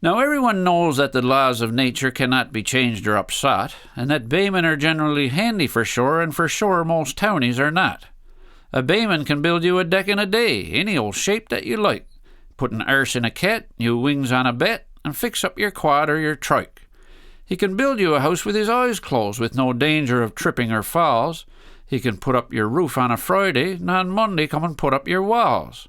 Now everyone knows that the laws of nature cannot be changed or upset, and that baymen are generally handy for shore, and for shore most townies are not. A bayman can build you a deck in a day, any old shape that you like. Put an arse in a cat, new wings on a bet, and fix up your quad or your trike. He can build you a house with his eyes closed, with no danger of tripping or falls. He can put up your roof on a Friday, and on Monday come and put up your walls.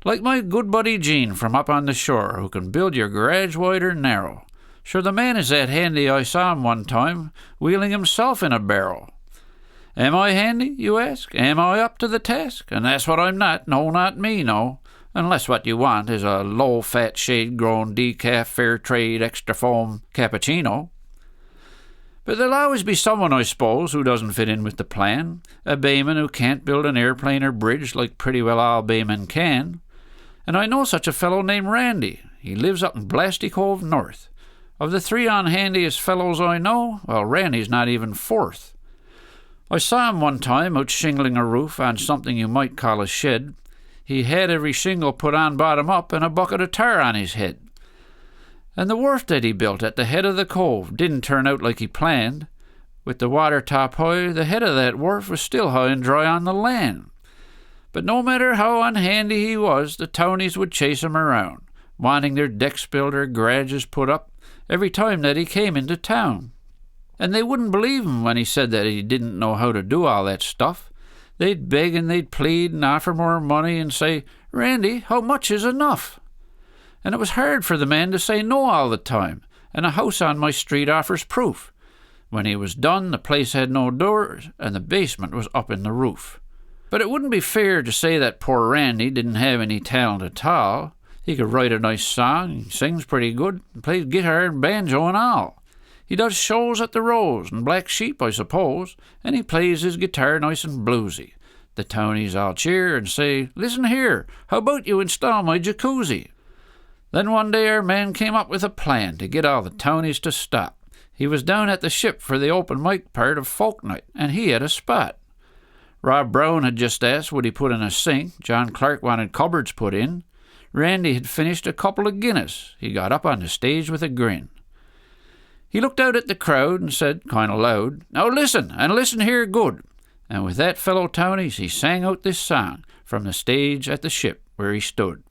Like my good buddy Jean from up on the shore, who can build your garage wide or narrow. Sure, the man is that handy I saw him one time, wheeling himself in a barrel. Am I handy, you ask? Am I up to the task? And that's what I'm not. No, not me, no. Unless what you want is a low-fat, shade-grown, decaf, fair trade, extra foam cappuccino. But there'll always be someone, I suppose, who doesn't fit in with the plan. A bayman who can't build an airplane or bridge like pretty well all baymen can. And I know such a fellow named Randy. He lives up in Blasty Cove North. Of the 3 unhandiest fellows I know, well, Randy's not even 4th. I saw him one time out shingling a roof on something you might call a shed. He had every shingle put on bottom up and a bucket of tar on his head. And the wharf that he built at the head of the cove didn't turn out like he planned. With the water top high, the head of that wharf was still high and dry on the land. But no matter how unhandy he was, the townies would chase him around, wanting their decks built or garages put up every time that he came into town. And they wouldn't believe him when he said that he didn't know how to do all that stuff. They'd beg and they'd plead and offer more money and say, "Randy, how much is enough?" And it was hard for the man to say no all the time, and a house on my street offers proof. When he was done, the place had no doors, and the basement was up in the roof. But it wouldn't be fair to say that poor Randy didn't have any talent at all. He could write a nice song, he sings pretty good, and plays guitar and banjo and all. He does shows at the Rose and Black Sheep, I suppose, and he plays his guitar nice and bluesy. The townies all cheer and say, "Listen here, how about you install my jacuzzi?" Then one day our man came up with a plan to get all the townies to stop. He was down at the ship for the open mic part of folk night, and he had a spot. Rob Brown had just asked would he put in a sink. John Clark wanted cupboards put in. Randy had finished a couple of Guinness. He got up on the stage with a grin. He looked out at the crowd and said, kind of loud, "Now listen, and listen here good." And with that, fellow townies, he sang out this song from the stage at the ship where he stood.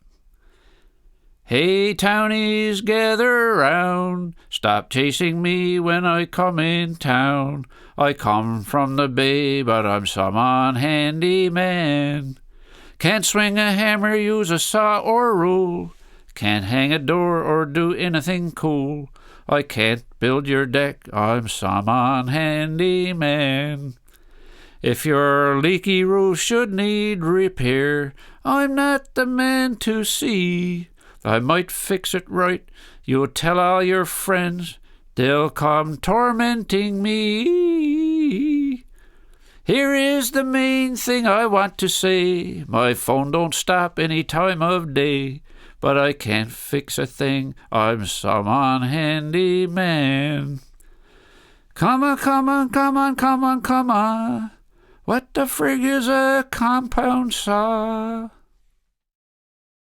"Hey, townies, gather round, stop chasing me when I come in town. I come from the bay, but I'm some unhandy man. Can't swing a hammer, use a saw or rule. Can't hang a door or do anything cool. I can't build your deck, I'm some unhandy man. If your leaky roof should need repair, I'm not the man to see. I might fix it right, you'll tell all your friends, they'll come tormenting me. Here is the main thing I want to say, my phone don't stop any time of day, but I can't fix a thing, I'm some unhandy man. Come on, come on, come on, come on, come on. What the frig is a compound saw?